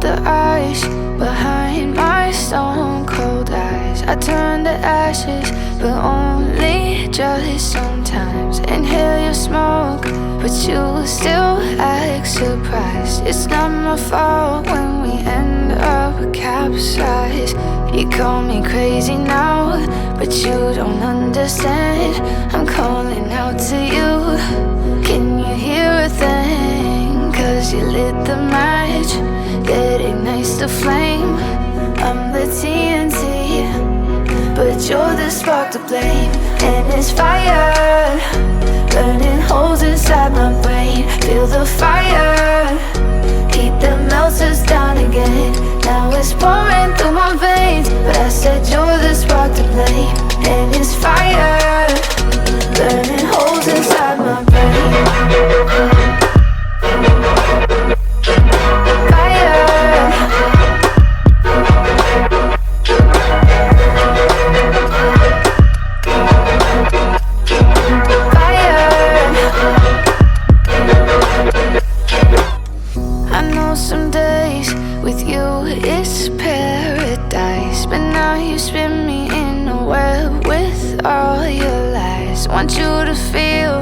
the ice behind my stone cold eyes. I turn to ashes, but only just sometimes. Inhale your smoke, but you still act surprised. It's not my fault when we end up capsized. You call me crazy now, but you don't understand. I'm calling out to you. Can you hear a thing? 'Cause you lit the match that ignites the flame. I'm the TNT, but you're the spark to blame. And it's fire, burning holes inside my brain. Feel the fire, heat that melts us down again. Now it's pouring through my veins, but I said you're the spark to blame. And it's fire, burning holes inside my brain. Some days with you it's paradise, but now you spin me in a web with all your lies. Want you to feel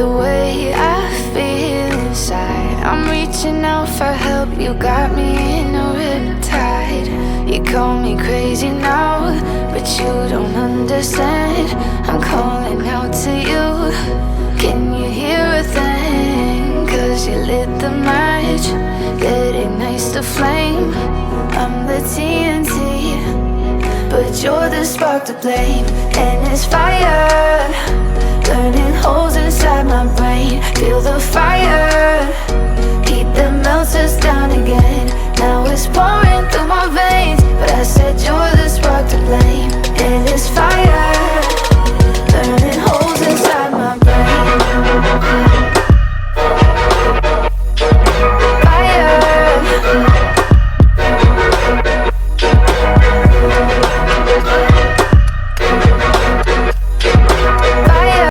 the way I feel inside. I'm reaching out for help, you got me in a riptide. You call me crazy now, but you don't understand. I'm calling out to you. Can you hear a thing? 'Cause you lit the match that ignites the flame. I'm the TNT, but you're the spark to blame. And it's fire, burning holes inside my brain. Feel the fire,